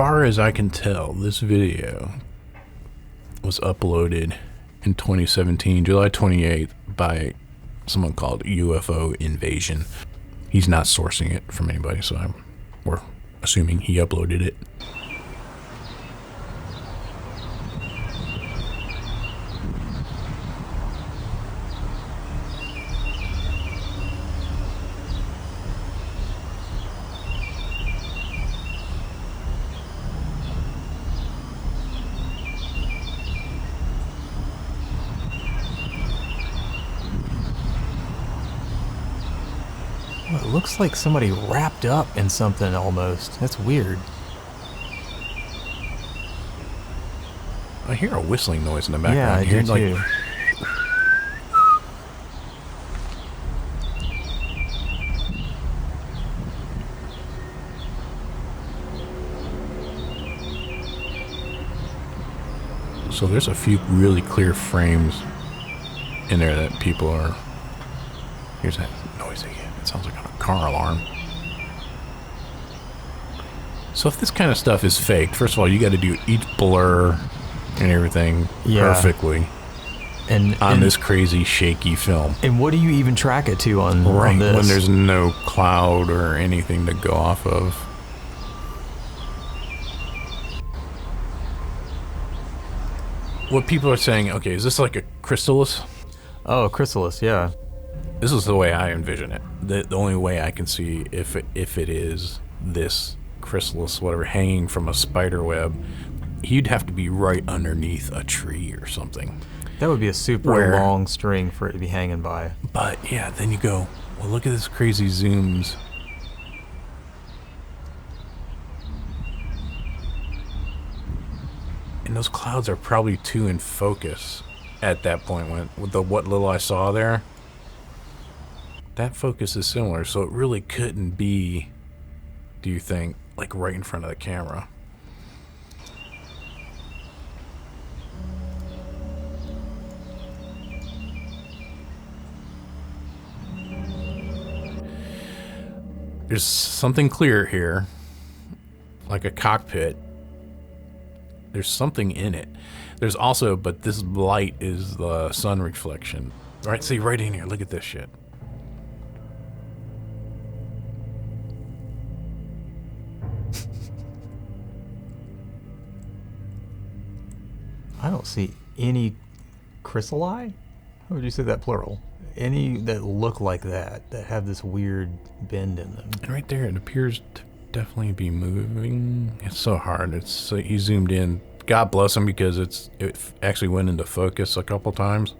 far as I can tell, this video was uploaded in 2017, July 28th, by someone called UFO Invasion. He's not sourcing it from anybody, so we're assuming he uploaded it. Well, it looks like somebody wrapped up in something almost. That's weird. I hear a whistling noise in the background. Yeah, I do too. So there's a few really clear frames in there that people are... Here's that noise again. It sounds like a car alarm. So if this kind of stuff is faked, first of all, you got to do each blur and everything perfectly on this crazy shaky film. And what do you even track it to on this? When there's no cloud or anything to go off of. What people are saying, okay, is this like a chrysalis? Oh, chrysalis, yeah. This is the way I envision it. The only way I can see if it is this chrysalis, whatever, hanging from a spider web, he'd have to be right underneath a tree or something. That would be a super long string for it to be hanging by. But yeah, then you go, well, look at this crazy zooms. And those clouds are probably too in focus at that point with what little I saw there. That focus is similar, so it really couldn't be, do you think, like right in front of the camera. There's something clear here, like a cockpit. There's something in it. There's also, but this light is the sun reflection. All right, see right in here, look at this shit. I don't see any chrysali? How would you say that plural? Any that look like that have this weird bend in them. And right there, it appears to definitely be moving. It's so hard. It's so, he zoomed in. God bless him, because it actually went into focus a couple times.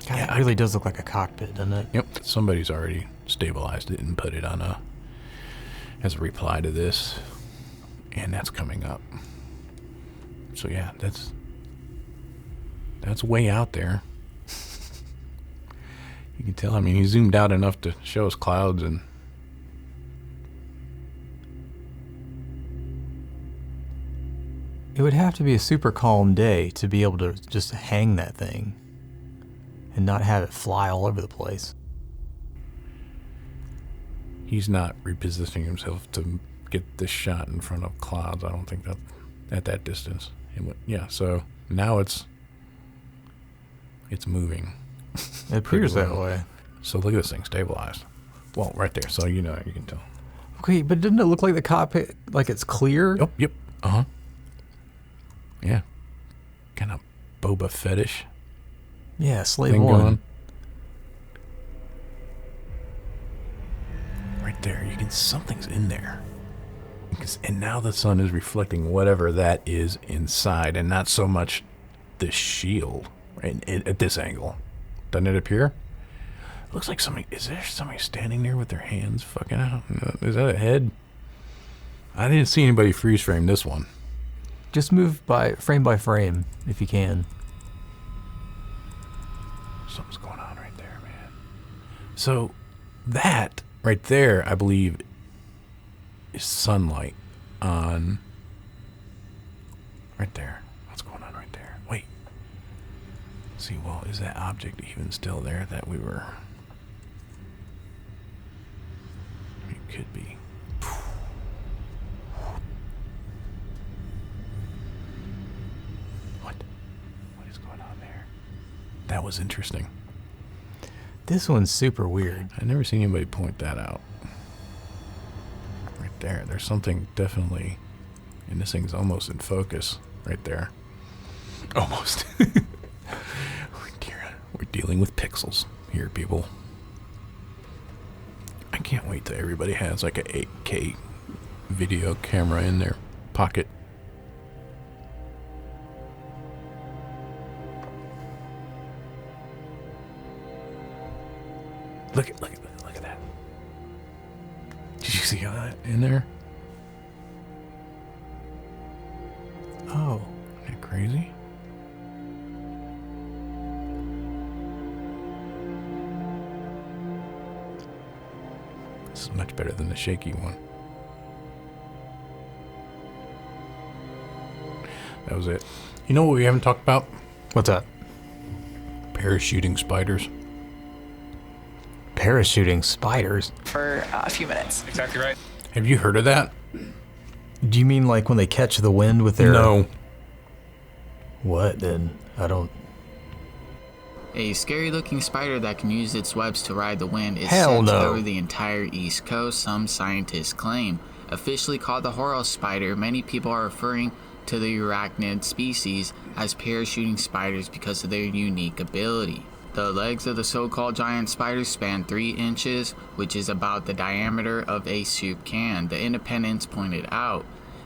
God, yeah, it really does look like a cockpit, doesn't it? Yep. Somebody's already stabilized it and put it on as a reply to this, and that's coming up. So yeah, that's way out there. You can tell, I mean, he zoomed out enough to show us clouds, and it would have to be a super calm day to be able to just hang that thing and not have it fly all over the place. He's not repositioning himself to get this shot in front of clouds. I don't think that at that distance. Yeah, so now it's moving. It appears that way. So look at this thing stabilized. Well, right there. So you can tell. Okay, but doesn't it look like the cockpit, like it's clear? Yep. Uh-huh. Yeah. Kind of Boba Fettish. Yeah, Slave One. Going. Right there. You can, something's in there. And now the sun is reflecting whatever that is inside, and not so much the shield at this angle. Doesn't it appear? It looks like somebody... Is there somebody standing there with their hands fucking out? Is that a head? I didn't see anybody freeze frame this one. Just move frame by frame, if you can. Something's going on right there, man. So, that right there, I believe, is sunlight on... Right there. What's going on right there? Wait. See, well, is that object even still there that we were... It could be. that was interesting. This one's super weird. I've never seen anybody point that out. Right there. There's something definitely... And this thing's almost in focus. Right there. Almost. We're dealing with pixels here, people. I can't wait till everybody has like a 8K video camera in their pocket. Look at that. Did you see that in there? Oh. Isn't that crazy? This is much better than the shaky one. That was it. You know what we haven't talked about? What's that? Parachuting spiders. Parachuting spiders? For a few minutes. Exactly right. Have you heard of that? Do you mean like when they catch the wind with their... No. What then? I don't... A scary-looking spider that can use its webs to ride the wind is Hell said to no. cover the entire East Coast, some scientists claim. Officially called the Horus spider, many people are referring to the arachnid species as parachuting spiders because of their unique ability. The legs of the so-called giant spiders span 3 inches, which is about the diameter of a soup can, the Independents pointed out.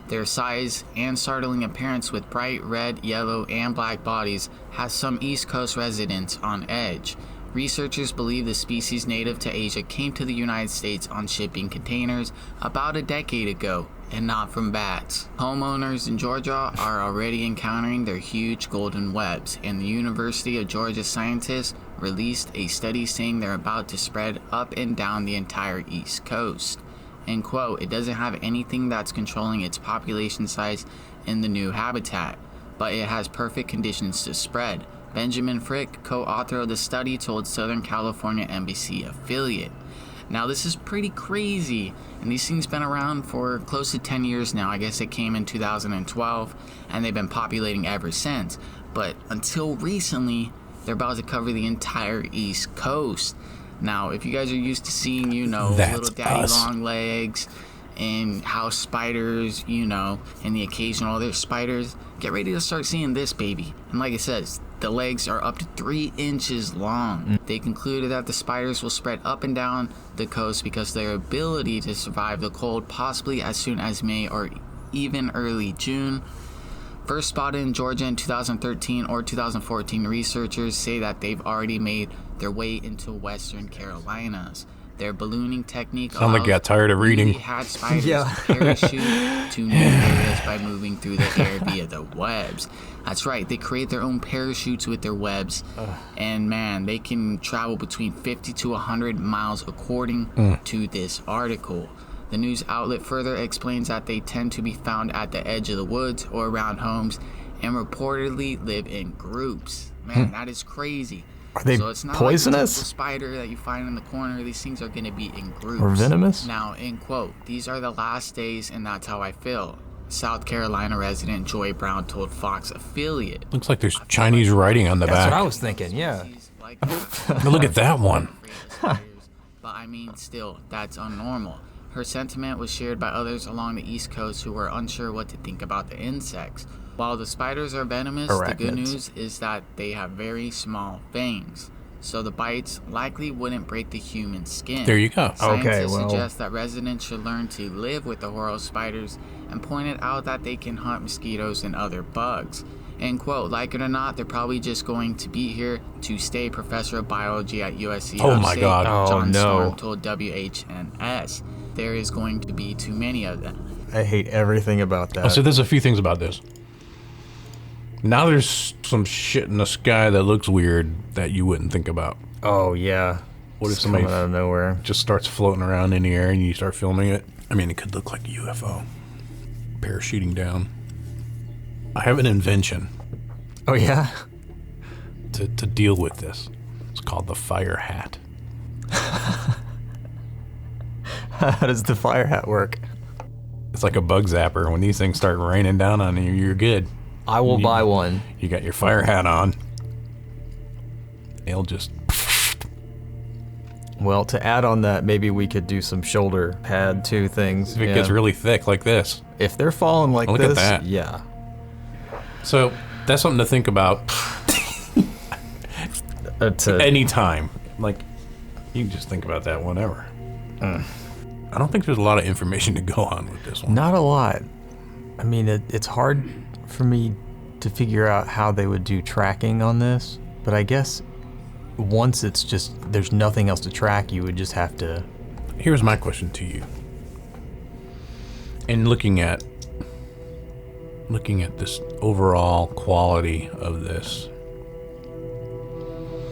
Their size and startling appearance with bright red, yellow, and black bodies has some East Coast residents on edge. Researchers believe the species native to Asia came to the United States on shipping containers about a decade ago, and not from bats. Homeowners in Georgia are already encountering their huge golden webs, and the University of Georgia scientists released a study saying they're about to spread up and down the entire East Coast. End quote. It doesn't have anything that's controlling its population size in the new habitat, but it has perfect conditions to spread. Benjamin Frick, co-author of the study, told Southern California NBC affiliate. Now this is pretty crazy, and these things been around for close to 10 years now. I guess it came in 2012, and they've been populating ever since. But until recently, they're about to cover the entire East Coast. Now, if you guys are used to seeing, That's little daddy us. long legs and house spiders, and the occasional other spiders, get ready to start seeing this baby. And like it says, the legs are up to 3 inches long. They concluded that the spiders will spread up and down the coast because of their ability to survive the cold, possibly as soon as May or even early June. First spotted in Georgia in 2013 or 2014, researchers say that they've already made their way into Western Carolinas. Their ballooning technique Sound like you got tired of reading. had spiders Yeah. parachute to new areas by moving through the air via the webs. That's right, they create their own parachutes with their webs, and man, they can travel between 50 to 100 miles according to this article. The news outlet further explains that they tend to be found at the edge of the woods or around homes and reportedly live in groups. Man, that is crazy. Are they so it's not poisonous? Like the spider that you find in the corner. These things are going to be in groups. Or venomous? Now, end quote. These are the last days, and that's how I feel. South Carolina resident Joy Brown told Fox affiliate. Looks like there's Chinese writing on the That's what I back. was thinking, yeah. Look at that one. But I mean, still, that's unnormal. Her sentiment was shared by others along the East Coast who were unsure what to think about the insects. While the spiders are venomous, the good Arachnids. news is that they have very small fangs, so the bites likely wouldn't break the human skin. There you go. Scientists well- suggest that residents should learn to live with the Horus spiders and pointed out that they can hunt mosquitoes and other bugs. End quote. Like it or not, they're probably just going to be here to stay. Professor of biology at USC Oh my Upstate, God. Oh, John no. Storm told WHNS. There is going to be too many of them. I hate everything about that. So there's a few things about this. Now there's some shit in the sky that looks weird that you wouldn't think about. Oh, yeah. What if It's somebody coming out of nowhere? just starts floating around in the air and you start filming it? I mean, it could look like a UFO parachuting down. I have an invention Oh, yeah? to deal with this. It's called the fire hat. How does the fire hat work? It's like a bug zapper. When these things start raining down on you, you're good. I will buy one. You got your fire hat on. they'll just... Well, to add on that, maybe we could do some shoulder pad too things. If it gets really thick like this. If they're falling like Look this, at that. yeah. So that's something to think about anytime. Like, you can just think about that whenever. I don't think there's a lot of information to go on with this one. Not a lot. I mean, it's hard for me to figure out how they would do tracking on this, but I guess once it's just, there's nothing else to track, you would just have to... Here's my question to you. In looking at this overall quality of this,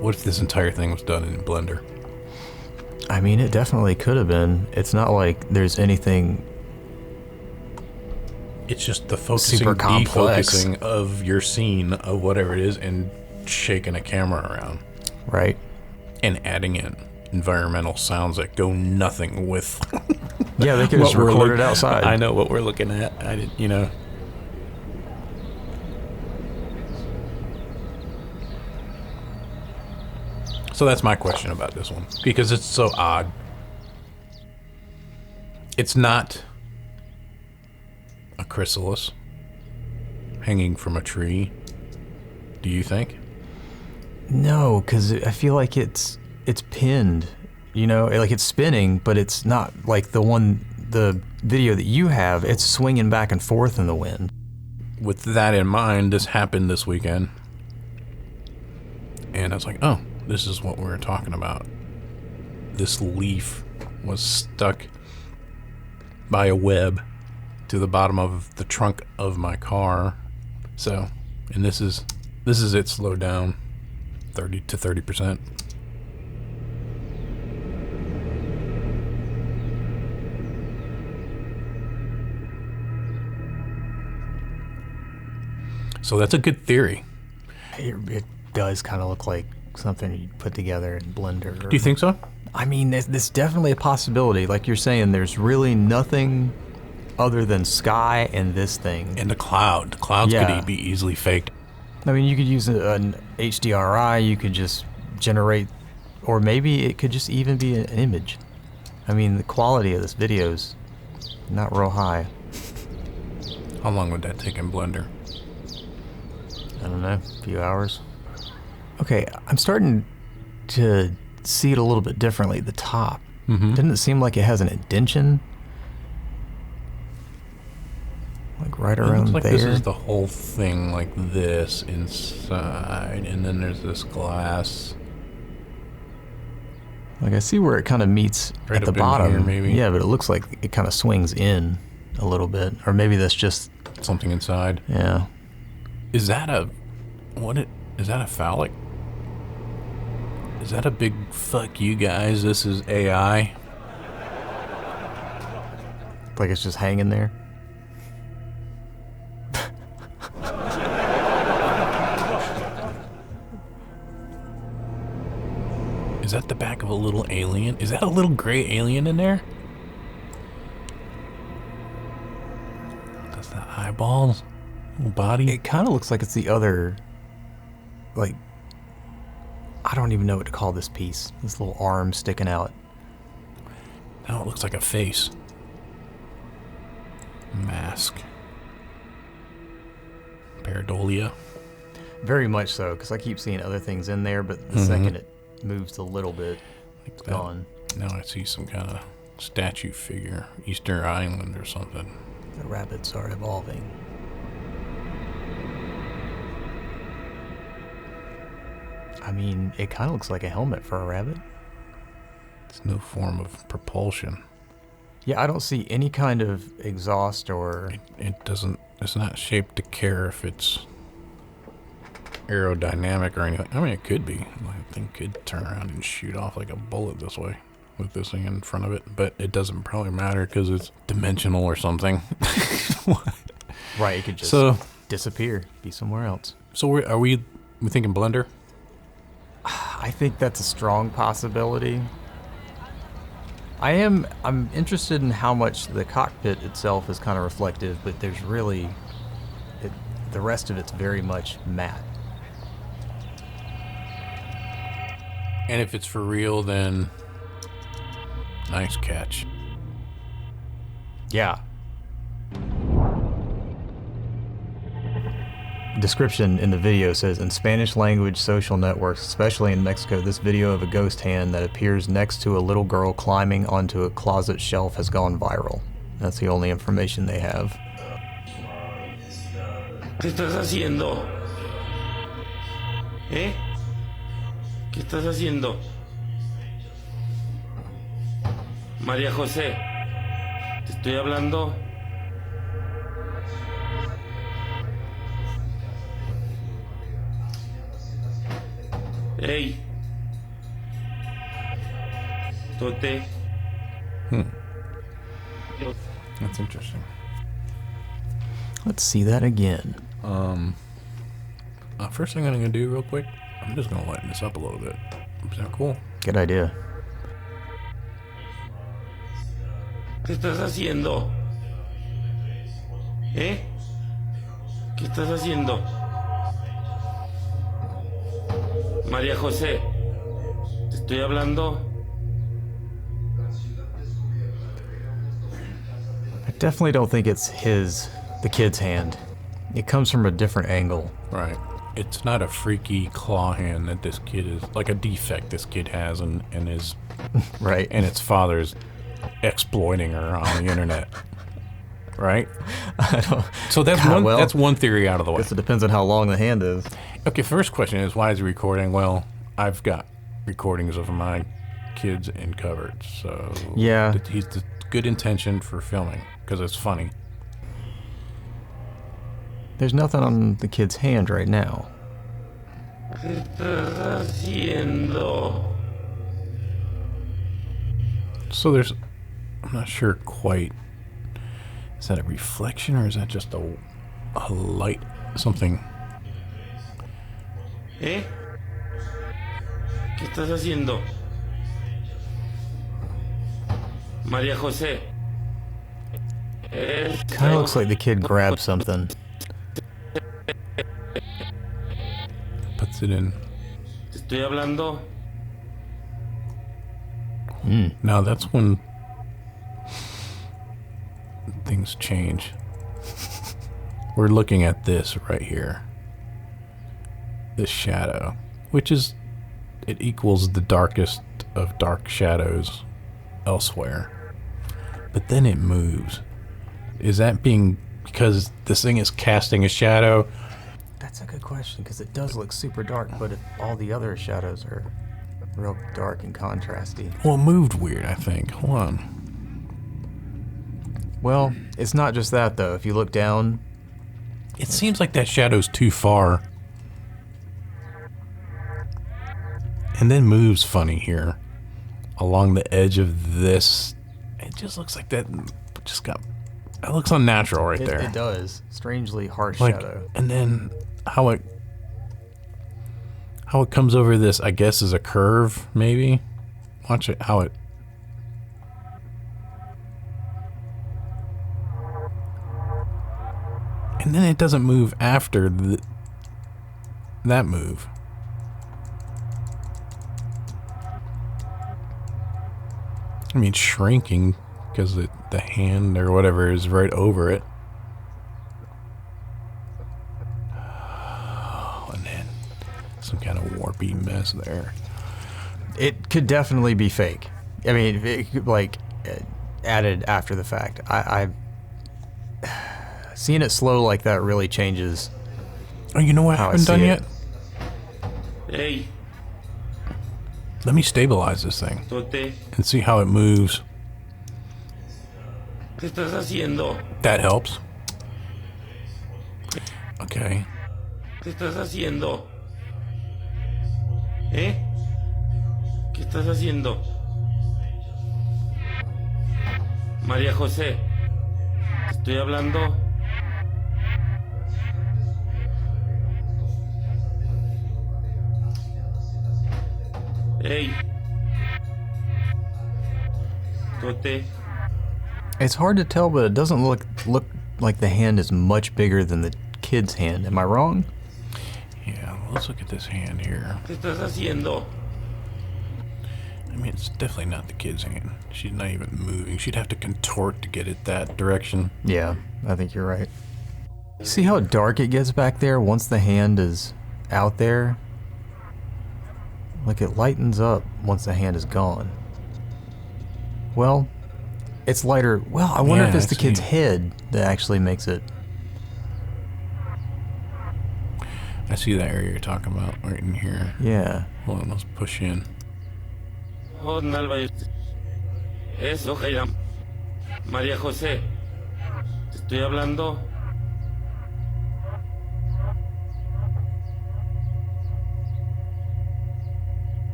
what if this entire thing was done in Blender? I mean, it definitely could have been. It's not like there's anything... It's just the focusing, super complex. defocusing of your scene of whatever it is and shaking a camera around. Right. And adding in environmental sounds that go nothing with... Yeah, they could just record it outside. I know what we're looking at. I didn't, you know... So that's my question about this one, because it's so odd. It's not a chrysalis hanging from a tree, do you think? No, because I feel like it's pinned, you know, like it's spinning, but it's not like the video that you have, it's swinging back and forth in the wind. With that in mind, this happened this weekend. And I was like, oh, this is what we were talking about. This leaf was stuck by a web to the bottom of the trunk of my car. So, and this is it slowed down 30 to 30%. So that's a good theory. It does kind of look like something you put together in Blender. Do you think so? I mean, there's definitely a possibility. Like you're saying, there's really nothing other than sky and this thing. And the cloud. The clouds could be easily faked. I mean, you could use an HDRI, you could just generate, or maybe it could just even be an image. I mean, the quality of this video's not real high. How long would that take in Blender? I don't know, a few hours. Okay, I'm starting to see it a little bit differently, the top. Mm-hmm. Doesn't it seem like it has an indention? Like right around it looks like there? This is the whole thing like this inside, and then there's this glass. Like I see where it kind of meets Right at the up in bottom. here, maybe. Yeah, but it looks like it kind of swings in a little bit. Or maybe that's just... Something inside. Yeah. Is that a... Is that a phallic? Is that a big fuck you guys, this is AI? Like it's just hanging there? Is that the back of a little alien? Is that a little gray alien in there? That's the eyeballs? Little body? It kind of looks like it's the other... Like... I don't even know what to call this piece. This little arm sticking out. Now it looks like a face. Mask. Pareidolia. Very much so, because I keep seeing other things in there, but the second it moves a little bit, it's gone. Now I see some kind of statue figure. Easter Island or something. The rabbits are evolving. I mean, it kind of looks like a helmet for a rabbit. It's no form of propulsion. Yeah, I don't see any kind of exhaust or... It doesn't... It's not shaped to care if it's aerodynamic or anything. I mean, it could be. The thing could turn around and shoot off like a bullet this way with this thing in front of it, but it doesn't probably matter because it's dimensional or something. Right, it could just disappear, be somewhere else. So are we thinking Blender? I think that's a strong possibility. I'm interested in how much the cockpit itself is kind of reflective, but there's really... the rest of it's very much matte. And if it's for real, then nice catch. Yeah. Description in the video says, in Spanish language social networks, especially in Mexico, this video of a ghost hand that appears next to a little girl climbing onto a closet shelf has gone viral. That's the only information they have. ¿Qué estás haciendo? ¿Eh? ¿Qué estás haciendo? María José, te estoy hablando. Hey. Tote. That's interesting. Let's see that again. First thing I'm gonna do real quick, I'm just gonna lighten this up a little bit. Is that cool? Good idea. ¿Qué estás haciendo? ¿Eh? ¿Qué estás haciendo? María José, te estoy hablando. I definitely don't think it's the kid's hand. It comes from a different angle. Right. It's not a freaky claw hand that this kid is, like a defect this kid has and is Right. and its father's exploiting her on the internet. Right? I don't, So that's God, that's one theory out of the way. guess it depends on how long the hand is. Okay, first question is, why is he recording? Well, I've got recordings of my kids in cupboards, so Yeah. he's the good intention for filming because it's funny. There's nothing on the kid's hand right now. ¿Qué estás haciendo? So there's, I'm not sure quite. Is that a reflection or is that just a light, something? ¿Eh? ¿Qué estás haciendo? María José. Kind of looks like the kid grabbed something. Puts it in. Te estoy hablando. Now that's when things change. We're looking at this right here. This shadow, which is, it equals the darkest of dark shadows elsewhere. But then it moves. Is that being because this thing is casting a shadow? That's a good question, because it does look super dark, but if all the other shadows are real dark and contrasty. Well, it moved weird, I think. Hold on. Well, it's not just that, though. If you look down, It seems like that shadow's too far. And then moves funny here. Along the edge of this. It just looks like that just got... That looks unnatural right there. it does. Strangely harsh Like, shadow. and then how it comes over this, I guess, is a curve, maybe. Watch it, how it... And then it doesn't move after that move. I mean, shrinking because the hand or whatever is right over it. And then some kind of warpy mess there. It could definitely be fake. I mean, it could, like, added after the fact. I seeing it slow like that really changes. Oh, you know what I How I haven't done see yet? it. Hey, Let me stabilize this thing Tote. and see how it moves. ¿Qué estás haciendo? That helps. Okay. ¿Qué estás haciendo? ¿Eh? ¿Qué estás haciendo? María José, te estoy hablando. Hey. Tote. It's hard to tell, but it doesn't look like the hand is much bigger than the kid's hand. Am I wrong? Yeah, let's look at this hand here. ¿Qué estás haciendo? I mean, it's definitely not the kid's hand. She's not even moving. She'd have to contort to get it that direction. Yeah, I think you're right. See how dark it gets back there once the hand is out there? Like it lightens up once the hand is gone. Well, it's lighter. Well, I wonder if it's the kid's head that actually makes it. I see that area you're talking about right in here. Yeah. Hold on, let's push in. Oh, Nalva, eso, Jaira. María José, te estoy hablando.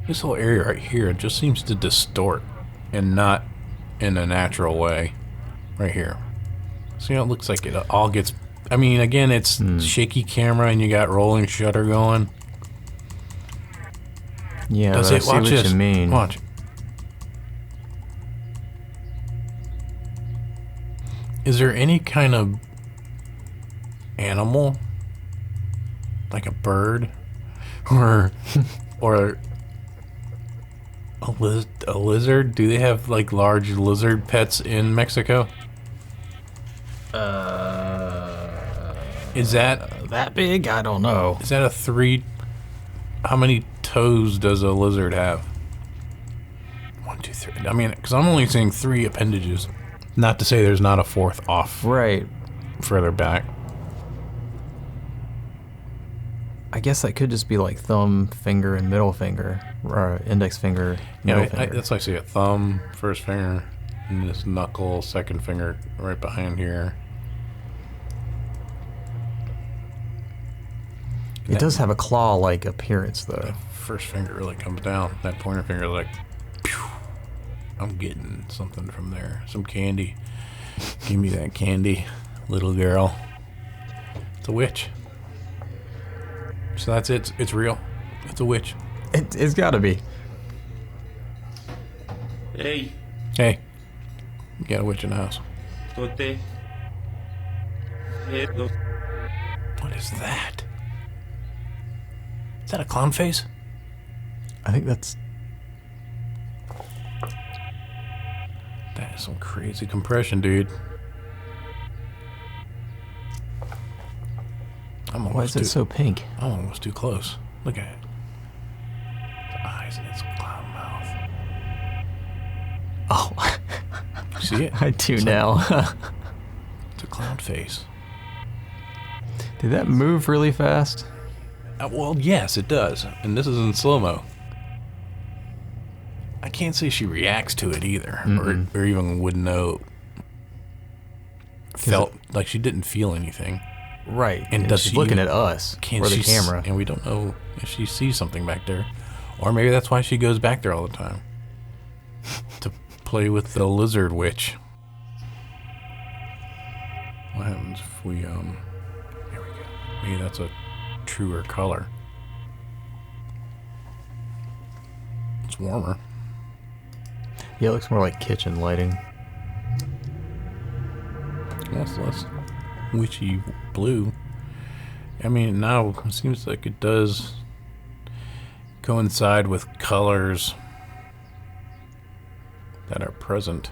This whole area right here just seems to distort and not in a natural way. Right here. See how it looks like it all gets... I mean, again, it's shaky camera and you got rolling shutter going. Yeah, Does I it? see Watch what this. you mean. Watch. Is there any kind of animal, like a bird, or a lizard? Do they have like large lizard pets in Mexico? Is That big? I don't know. is that a 3? How many toes does a lizard have? 1, 2, 3. I mean, because I'm only seeing 3 appendages. Not to say there's not a 4th off Right. further back. I guess that could just be like thumb, finger, and middle finger. Or index finger, Yeah, middle finger. that's why I see a thumb, first finger, and this knuckle, second finger right behind here. It does have a claw-like appearance, though. That first finger really comes down. That pointer finger is like, pew. I'm getting something from there. Some candy. Give me that candy, little girl. It's a witch. So that's it. It's real. It's a witch. It's gotta be. Hey, Hey, you got a witch in the house. Tote. Esto. What is that? Is that a clown face? I think that's... That is some crazy compression, dude. I'm Why almost is it so pink? I'm almost too close. Look at it. The eyes and its clown mouth. Oh, You see it? I do It's now. It's a clown face. Did that move really fast? Well, yes, it does. And this is in slow-mo. I can't say she reacts to it either. Or even would know. Felt like she didn't feel anything. Right. And does she's she looking even- at us Can or the she camera? And we don't know if she sees something back there. Or maybe that's why she goes back there all the time. To play with the lizard witch. What happens if we, there we go. Maybe that's a truer color. It's warmer. Yeah, it looks more like kitchen lighting. That's less witchy blue. I mean, now it seems like it does coincide with colors that are present,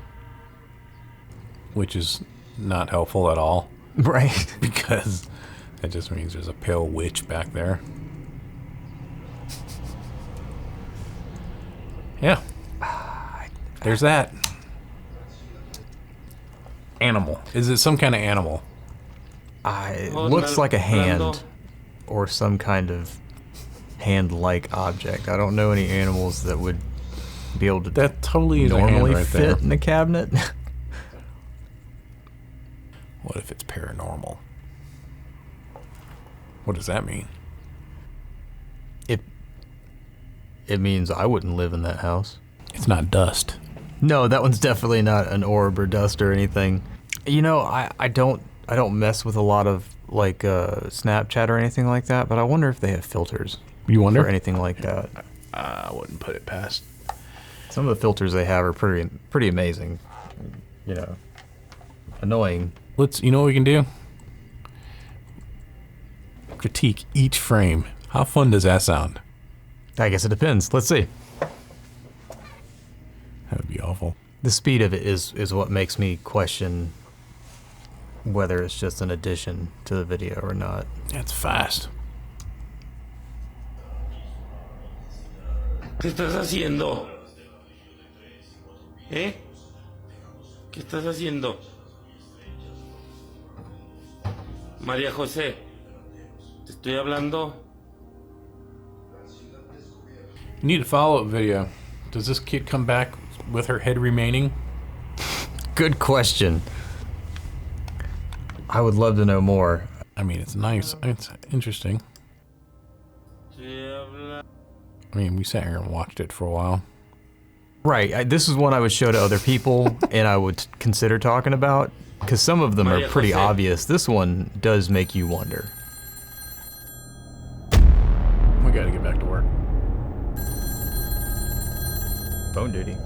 which is not helpful at all Right. because that just means there's a pale witch back there. Yeah. There's that. Animal. Is it some kind of animal? It Oh, looks like a hand Fernando. or some kind of hand-like object. I don't know any animals that would be able to That totally is normally a hand right fit there. in a cabinet. What if it's paranormal? What does that mean? It means I wouldn't live in that house. It's not dust. No, that one's definitely not an orb or dust or anything. You know, I don't mess with a lot of like Snapchat or anything like that, but I wonder if they have filters You wonder? or anything like that. I wouldn't put it past. Some of the filters they have are pretty amazing. You know, annoying. You know what we can do? Critique each frame. How fun does that sound? I guess it depends. Let's see. That would be awful. The speed of it is what makes me question whether it's just an addition to the video or not. It's fast. ¿Qué estás haciendo? ¿Eh? ¿Qué estás haciendo? María José, te estoy hablando. You need a follow-up video. Does this kid come back with her head remaining? Good question. I would love to know more. I mean, it's nice. It's interesting. I mean, we sat here and watched it for a while. Right, this is one I would show to other people and I would consider talking about, because some of them are pretty obvious. This one does make you wonder. We gotta get back to work. Phone duty.